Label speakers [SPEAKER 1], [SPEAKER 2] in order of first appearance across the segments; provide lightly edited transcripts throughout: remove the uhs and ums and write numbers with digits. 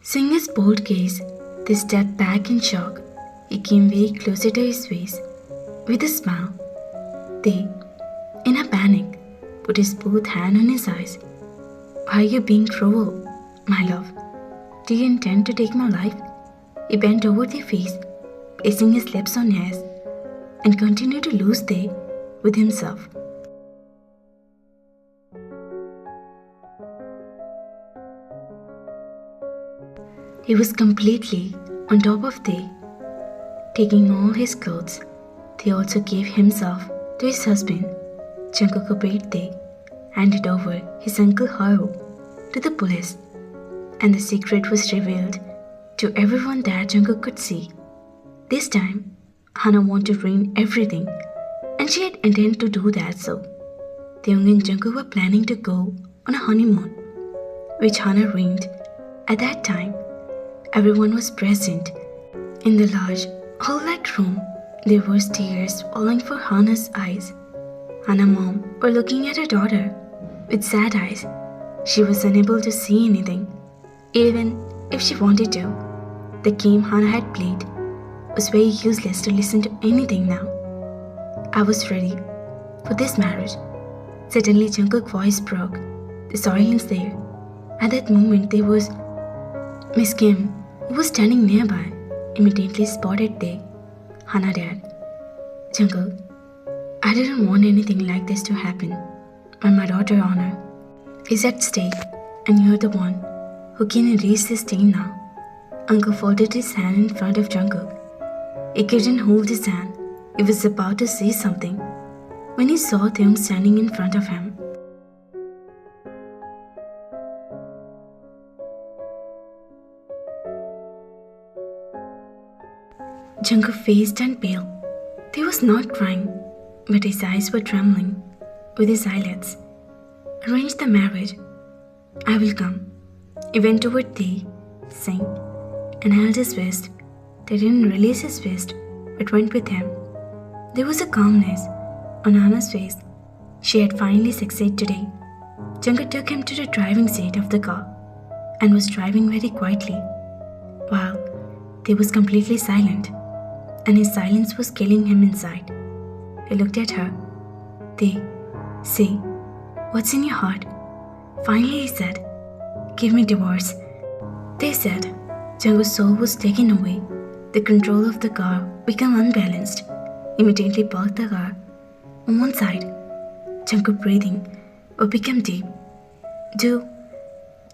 [SPEAKER 1] Seeing his bold gaze, they stepped back in shock. He came very closer to his face. With a smile, they, in a panic, put his both hand on his eyes. Are you being cruel, my love? Do you intend to take my life? He bent over their face, placing his lips on hers, and continued to lose they with himself. He was completely on top of they, taking all his clothes. They also gave himself to his husband. Jungkook obeyed they, handed over his uncle Haru to the police, and the secret was revealed to everyone that Jungkook could see. This time, Hana wanted to ruin everything, and she had intended to do that so. Taeyong and Jungkook were planning to go on a honeymoon, which Hana ruined. At that time, everyone was present. In the large, hall-like room, there were tears falling from Hana's eyes. Hana's mom were looking at her daughter with sad eyes. She was unable to see anything, even if she wanted to. The game Hana had played was very useless to listen to anything now. I was ready for this marriage. Suddenly, Jungkook's voice broke. The silence there. At that moment, there was Miss Kim, who was standing nearby, immediately spotted they. Hana dad. Jungkook, I didn't want anything like this to happen, but my daughter's honor is at stake, and you're the one who can erase this stain now. Uncle folded his hand in front of Jungkook. He couldn't hold his hand. He was about to say something when he saw Taeyong standing in front of him. Jungkook's face turned pale. He was not crying, but his eyes were trembling. With his eyelids, arrange the marriage. I will come. He went toward Tae, saying, and held his fist. They didn't release his fist, but went with him. There was a calmness on Hana's face. She had finally succeeded today. Jungkook took him to the driving seat of the car and was driving very quietly, while Tae was completely silent, and his silence was killing him inside. He looked at her. Tae, say, what's in your heart? Finally he said, give me divorce. They said. Jungkook's soul was taken away. The control of the car became unbalanced. Immediately parked the car on one side. Jungkook breathing would become deep. Do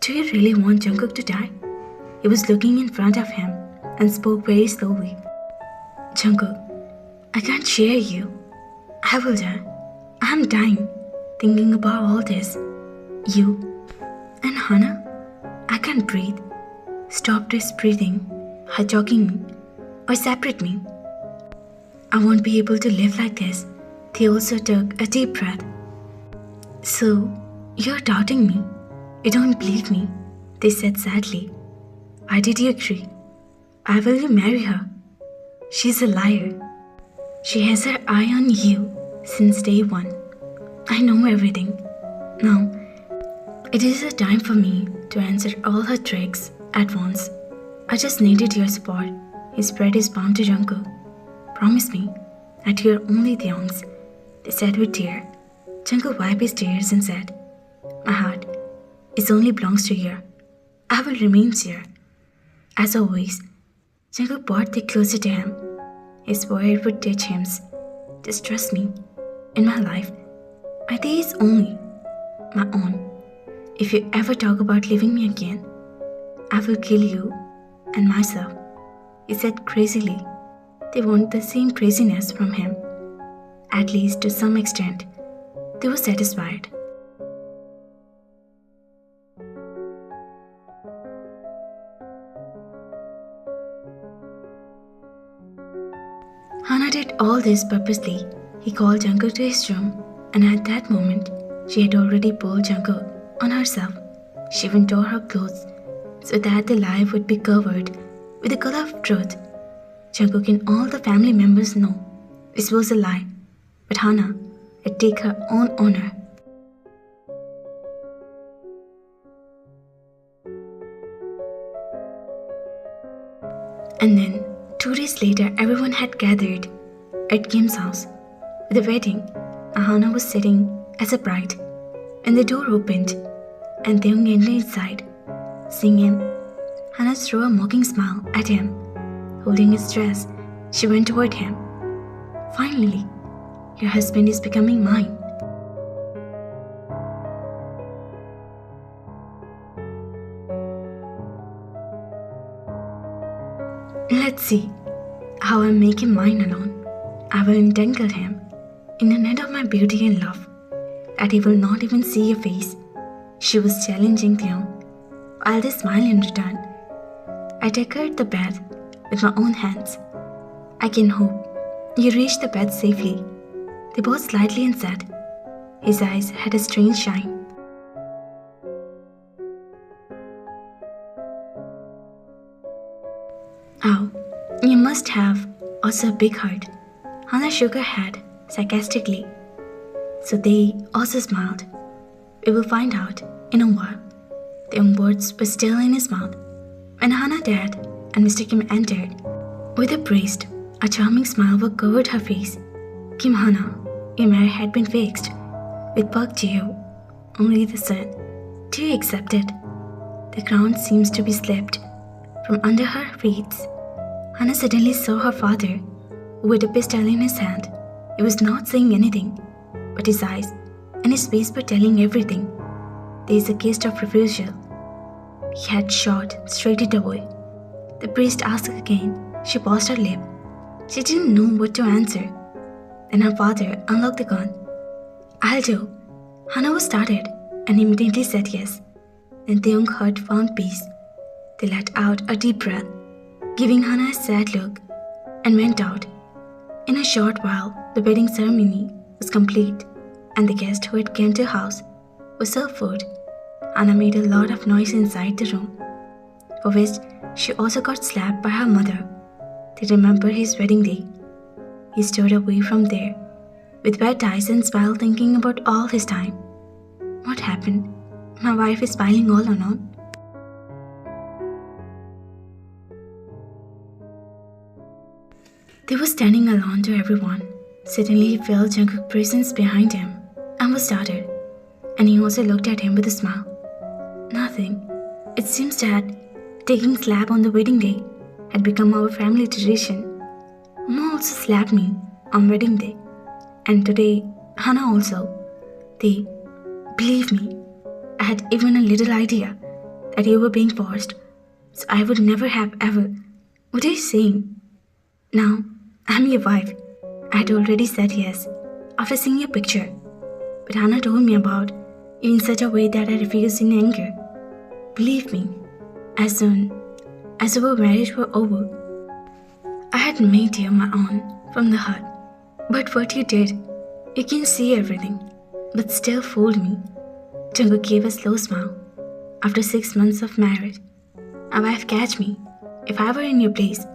[SPEAKER 1] you really want Jungkook to die? He was looking in front of him and spoke very slowly. Jungkook, I can't share you. I will die. I'm dying, thinking about all this. You and Hana, I can't breathe. Stop this breathing, hijacking me, or separate me. I won't be able to live like this. They also took a deep breath. So, you're doubting me. You don't believe me, they said sadly. Why did you agree? Why will you marry her? She's a liar. She has her eye on you since day one. I know everything. Now, it is a time for me to answer all her tricks at once. I just needed your support. He spread his palm to Jungkook. Promise me that you're only the youngs, they said with tear. Jungkook wiped his tears and said, my heart is only belongs to you. I will remain here. As always, Jungkook brought Tae closer to him. His forehead would touch his. Just trust me. In my life, my Tae is only my own. If you ever talk about leaving me again, I will kill you and myself, he said crazily. They wanted the same craziness from him. At least to some extent, they were satisfied. Hana did all this purposely. He called Jungkook to his room, and at that moment, she had already pulled Jungkook on herself. She even tore her clothes so that the lie would be covered with the color of truth. Jungkook and all the family members know this was a lie, but Hana had taken her own honor. And then, 2 days later, everyone had gathered at Kim's house for the wedding. Hana was sitting as a bride, and the door opened, and Taeyong entered inside. Seeing him, Hana threw a mocking smile at him. Holding his dress, she went toward him. "Finally, your husband is becoming mine." "Let's see how I make him mine alone. I will entangle him in the net of my beauty and love, that he will not even see your face," she was challenging Taeyong, while they smiled in return. "I decorated the bed with my own hands. I can hope you reach the bed safely." They paused slightly and said. His eyes had a strange shine. "Oh, you must have also a big heart." Hana shook her head sarcastically. So they also smiled. "We will find out in a while." The young words were still in his mouth when Hana, Dad, and Mr. Kim entered. With a priest, a charming smile covered her face. "Kim Hana, your marriage had been fixed with Park Ji-ho, only the son. Do you accept it?" The crown seems to be slipped from under her feet. Hana suddenly saw her father, with a pistol in his hand. He was not saying anything, but his eyes and his face were telling everything. There is a case of refusal. He had shot straight it away. The priest asked again. She paused her lip. She didn't know what to answer. Then her father unlocked the gun. "I'll do." Hana was startled and immediately said yes. Then the young heart found peace. They let out a deep breath, giving Hana a sad look, and went out. In a short while, the wedding ceremony was complete, and the guests who had come to the house were served food. Hana made a lot of noise inside the room, for which she also got slapped by her mother. They remembered his wedding day. He stood away from there, with wet eyes and smile, thinking about all his time. What happened? My wife is smiling all alone. They were standing alone to everyone. Suddenly he felt Jungkook's presence behind him and was startled, and he also looked at him with a smile. Nothing. It seems that taking slap on the wedding day had become our family tradition. Mama also slapped me on wedding day, and today Hana also. Believe me, I had even a little idea that you were being forced, so I would never have ever. What are you saying? Now, I'm your wife. I had already said yes after seeing your picture, but Hana told me about you in such a way that I refused in anger. Believe me, as soon as our marriage were over, I had made you my own from the heart. But what you did, you can see everything, but still fooled me. Jungkook gave a slow smile. After 6 months of marriage, my wife catch me. If I were in your place,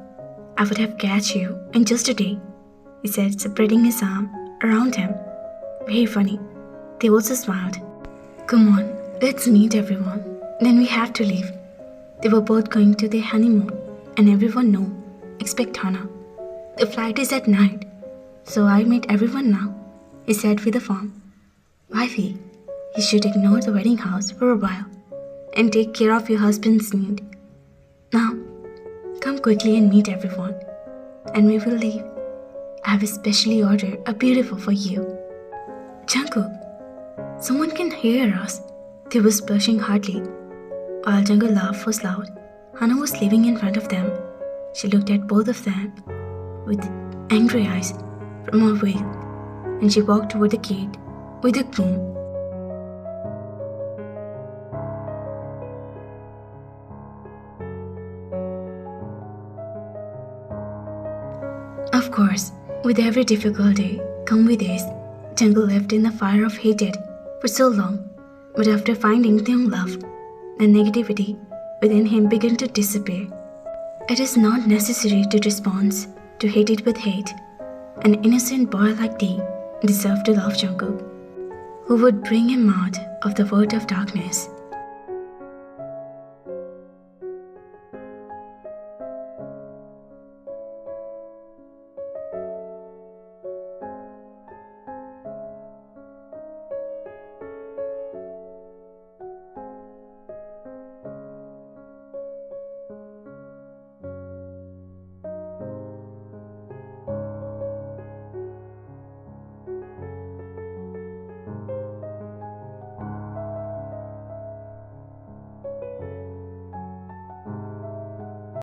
[SPEAKER 1] I would have catch you in just a day, he said, spreading his arm around him. Very funny. They also smiled. Come on, let's meet everyone. Then we have to leave. They were both going to their honeymoon, and everyone knew, except Hana. The flight is at night, so I meet everyone now, he said with a frown. Wifey, you should ignore the wedding house for a while and take care of your husband's need. Now, come quickly and meet everyone, and we will leave. I have especially ordered a beautiful for you. Jungkook, someone can hear us. They were splashing hardly. While Jungkook's laugh was loud, Hana was leaving in front of them. She looked at both of them with angry eyes from her veil, and she walked toward the gate with a groom. Of course, with every difficulty come with this. Jungkook lived in the fire of hatred for so long, but after finding Taeyong love, the negativity within him began to disappear. It is not necessary to respond to hatred with hate. An innocent boy like Tae deserved to love Jungkook, who would bring him out of the world of darkness.